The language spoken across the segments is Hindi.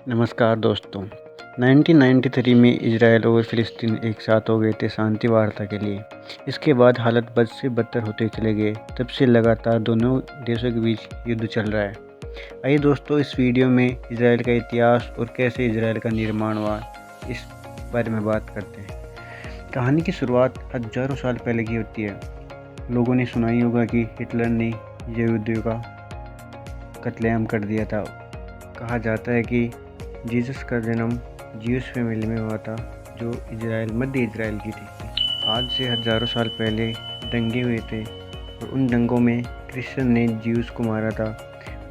नमस्कार दोस्तों। 1993 में इजराइल और फ़िलिस्तीन एक साथ हो गए थे शांति वार्ता के लिए। इसके बाद हालत बद से बदतर होते चले गए। तब से लगातार दोनों देशों के बीच युद्ध चल रहा है। आइए दोस्तों, इस वीडियो में इजराइल का इतिहास और कैसे इजराइल का निर्माण हुआ, इस बारे में बात करते हैं। कहानी की शुरुआत हज़ारों साल पहले की होती है। लोगों ने सुना ही होगा कि हिटलर ने यहूदियों का कत्लेआम कर दिया था। कहा जाता है कि जीसस का जन्म ज्यूस फैमिली में हुआ था, जो मध्य इजराइल की थी। आज से हज़ारों साल पहले दंगे हुए थे और उन दंगों में क्रिश्चियन ने ज्यूस को मारा था।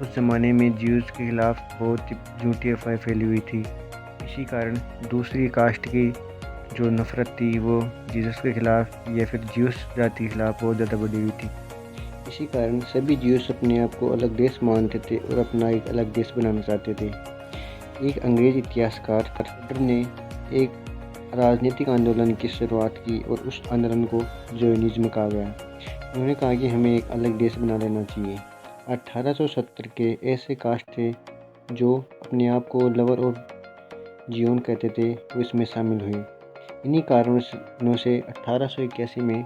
उस ज़माने में ज्यूस के खिलाफ बहुत ही झूठी अफवाह फैली हुई थी। इसी कारण दूसरी कास्ट की जो नफ़रत थी वो जीसस के खिलाफ या फिर ज्यूस जाति के खिलाफ बहुत ज़्यादा बढ़ी हुई थी। इसी कारण सभी ज्यूस अपने आप को अलग देश मानते थे और अपना एक अलग देश बनाना चाहते थे। एक अंग्रेज इतिहासकार ने एक राजनीतिक आंदोलन की शुरुआत की और उस आंदोलन को ज़ियोनिज़्म कहा गया। उन्होंने कहा कि हमें एक अलग देश बना लेना चाहिए। 1870 के ऐसे कास्ट थे जो अपने आप को लवर और जियोन कहते थे, वो इसमें शामिल हुए। इन्हीं कारणों से 1881 में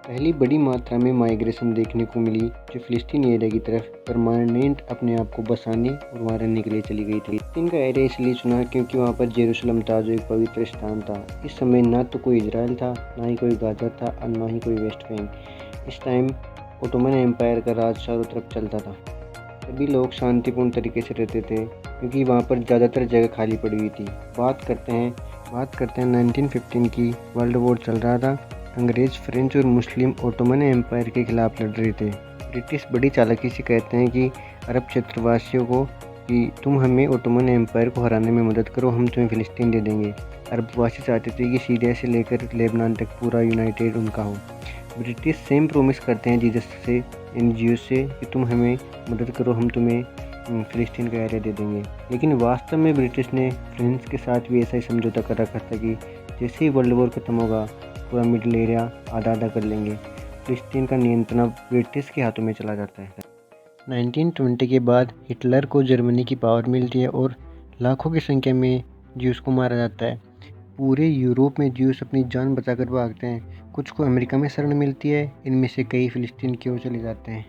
पहली बड़ी मात्रा में माइग्रेशन देखने को मिली, जो फ़िलिस्तीन एरिया की तरफ परमानेंट अपने आप को बसाने और वहाँ रहने के लिए चली गई थी। फ़िलिस्तीन का एरिया इसलिए चुना क्योंकि वहाँ पर जेरूशलम था, जो एक पवित्र स्थान था। इस समय ना तो कोई इजराइल था, ना ही कोई गाज़ा था और ना ही कोई वेस्ट बैंक। इस टाइम ओटोमन एम्पायर का राज चारों तरफ चलता था। सभी लोग शांतिपूर्ण तरीके से रहते थे क्योंकि वहाँ पर ज़्यादातर जगह खाली पड़ी हुई थी। बात करते हैं 1915 की। वर्ल्ड वॉर चल रहा था। अंग्रेज़, फ्रेंच और मुस्लिम ओटोमन एम्पायर के खिलाफ लड़ रहे थे। ब्रिटिश बड़ी चालाकी से कहते हैं कि अरब क्षेत्रवासियों को कि तुम हमें ओटोमन एम्पायर को हराने में मदद करो, हम तुम्हें फ़िलिस्तीन दे देंगे। अरबवासी चाहते थे कि सीरिया से लेकर लेबनान तक पूरा यूनाइटेड उनका हो। ब्रिटिश सेम प्रॉमिस करते हैं जीसस से, NGO से, कि तुम हमें मदद करो, हम तुम्हें फ़िलिस्तीन का एरिया दे देंगे। लेकिन वास्तव में ब्रिटिश ने फ्रेंच के साथ भी ऐसा ही समझौता कर रखा था कि जैसे ही वर्ल्ड वॉर खत्म होगा पूरा मिडिल एरिया आधा आधा कर लेंगे। फ़िलिस्तीन का नियंत्रण ब्रिटिश के हाथों में चला जाता है। 1920 के बाद हिटलर को जर्मनी की पावर मिलती है और लाखों की संख्या में ज्यूस को मारा जाता है। पूरे यूरोप में ज्यूस अपनी जान बचाकर भागते हैं। कुछ को अमेरिका में शरण मिलती है, इनमें से कई फ़िलिस्तीन की ओर चले जाते हैं।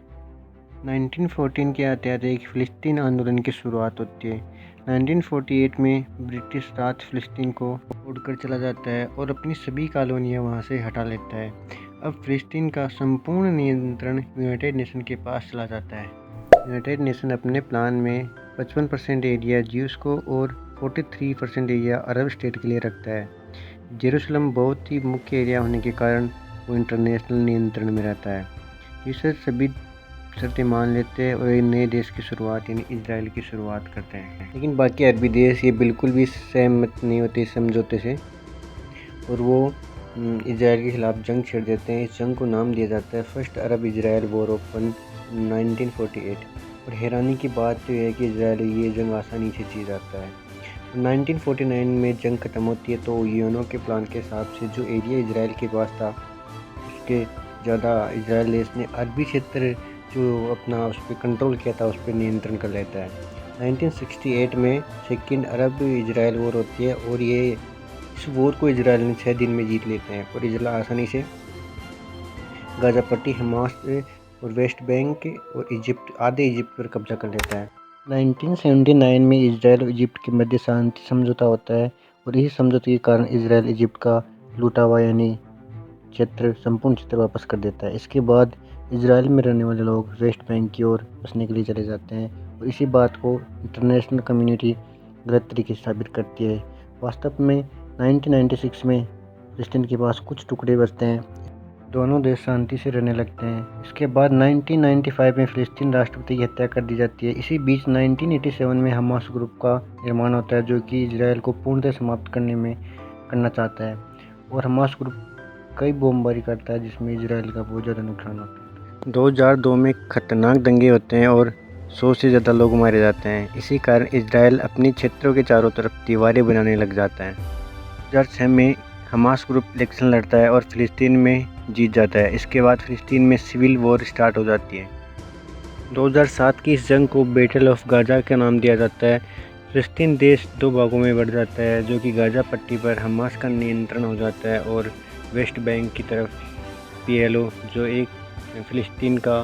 1914 के आते एक फ़िलिस्तीन आंदोलन की शुरुआत होती है। 1948 में ब्रिटिश राज फ़िलिस्तीन को छोड़कर चला जाता है और अपनी सभी कॉलोनियाँ वहाँ से हटा लेता है। अब फ़िलिस्तीन का संपूर्ण नियंत्रण यूनाइटेड नेशन के पास चला जाता है। यूनाइटेड नेशन अपने प्लान में 55% एरिया ज्यूस को और 43% एरिया अरब स्टेट के लिए रखता है। जेरूशलम बहुत ही मुख्य एरिया होने के कारण वो इंटरनेशनल नियंत्रण में रहता है। जिससे सभी शर्तें मान लेते हैं और एक नए देश की शुरुआत यानी इजराइल की शुरुआत करते हैं। लेकिन बाकी अरबी देश ये बिल्कुल भी सहमत नहीं होते इस समझौते से और वो इजराइल के खिलाफ जंग छेड़ देते हैं। इस जंग को नाम दिया जाता है first Arab Israel war of 1948। और हैरानी की बात तो है कि इजराइल ये जंग आसानी से जीत जाता है। 1949 में जंग खत्म होती है तो यूएनओ के प्लान के हिसाब से जो एरिया इजराइल के पास था उसके ज़्यादा इजराइल देश ने अरबी क्षेत्र जो अपना उस पर कंट्रोल किया था उस पर नियंत्रण कर लेता है। 1968 में सेकेंड अरब इजराइल वॉर होती है और इस वॉर को इजराइल ने 6 दिन में जीत लेते हैं और इजराइल आसानी से गाज़ा पट्टी, हमास और वेस्ट बैंक और आधे इजिप्ट पर कब्जा कर लेता है। 1979 में इजराइल और इजिप्ट के मध्य शांति समझौता होता है और इसी समझौते के कारण इजराइल इजिप्ट का लूटा हुआ यानी संपूर्ण क्षेत्र वापस कर देता है। इसके बाद इजराइल में रहने वाले लोग वेस्ट बैंक की ओर बसने के लिए चले जाते हैं और इसी बात को इंटरनेशनल कम्युनिटी गलत तरीके से साबित करती है। वास्तव में 1996 में फ़िलिस्तीन के पास कुछ टुकड़े बचते हैं। दोनों देश शांति से रहने लगते हैं। इसके बाद 1995 में फ़िलिस्तीन राष्ट्रपति की हत्या कर दी जाती है। इसी बीच 1987 में हमास ग्रुप का निर्माण होता है, जो कि इजराइल को पूर्णतः समाप्त करना चाहता है और हमास ग्रुप कई बमबारी करता है जिसमें इजराइल का बहुत ज़्यादा नुकसान होता है। 2002 में खतरनाक दंगे होते हैं और 100 से ज़्यादा लोग मारे जाते हैं। इसी कारण इजराइल अपनी क्षेत्रों के चारों तरफ दीवारें बनाने लग जाता है। 2006 में हमास ग्रुप इलेक्शन लड़ता है और फ़िलिस्तीन में जीत जाता है। इसके बाद फ़िलिस्तीन में सिविल वॉर स्टार्ट हो जाती है। 2007 की इस जंग को बैटल ऑफ गाज़ा का नाम दिया जाता है। फ़िलिस्तीन देश दो भागों में बढ़ जाता है, जो कि गाज़ा पट्टी पर हमास का नियंत्रण हो जाता है और वेस्ट बैंक की तरफ PLO, जो एक फ़िलिस्तीन का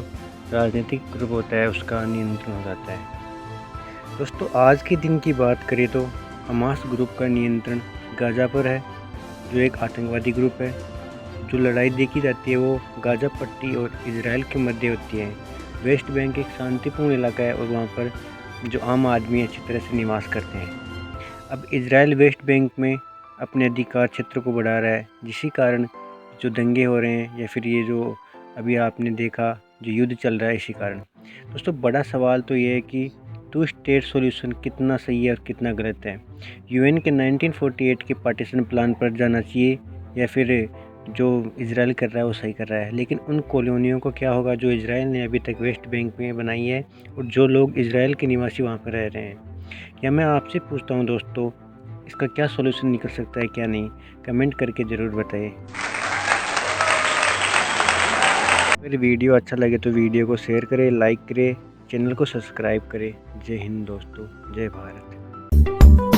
राजनीतिक ग्रुप होता है, उसका नियंत्रण हो जाता है। दोस्तों, आज के दिन की बात करें तो हमास ग्रुप का नियंत्रण गाज़ा पर है, जो एक आतंकवादी ग्रुप है। जो लड़ाई देखी जाती है वो गाज़ा पट्टी और इजराइल के मध्य होती है। वेस्ट बैंक एक शांतिपूर्ण इलाका है और वहाँ पर जो आम आदमी अच्छी तरह से निवास करते हैं। अब इजराइल वेस्ट बैंक में अपने अधिकार क्षेत्र को बढ़ा रहा है, जिसी कारण जो दंगे हो रहे हैं या फिर ये जो अभी आपने देखा जो युद्ध चल रहा है, इसी कारण। दोस्तों, बड़ा सवाल तो ये है कि टू स्टेट सॉल्यूशन कितना सही है और कितना गलत है। UN के 1948 के पार्टीशन प्लान पर जाना चाहिए या फिर जो इजराइल कर रहा है वो सही कर रहा है। लेकिन उन कॉलोनियों को क्या होगा जो इजराइल ने अभी तक वेस्ट बैंक में बनाई है और जो लोग इजराइल के निवासी वहाँ पर रह रहे हैं। या मैं आपसे पूछता हूँ दोस्तों, इसका क्या सॉल्यूशन निकल सकता है, क्या नहीं, कमेंट करके ज़रूर बताइए। अगर वीडियो अच्छा लगे तो वीडियो को शेयर करें, लाइक करें, चैनल को सब्सक्राइब करें। जय हिंद दोस्तों, जय भारत।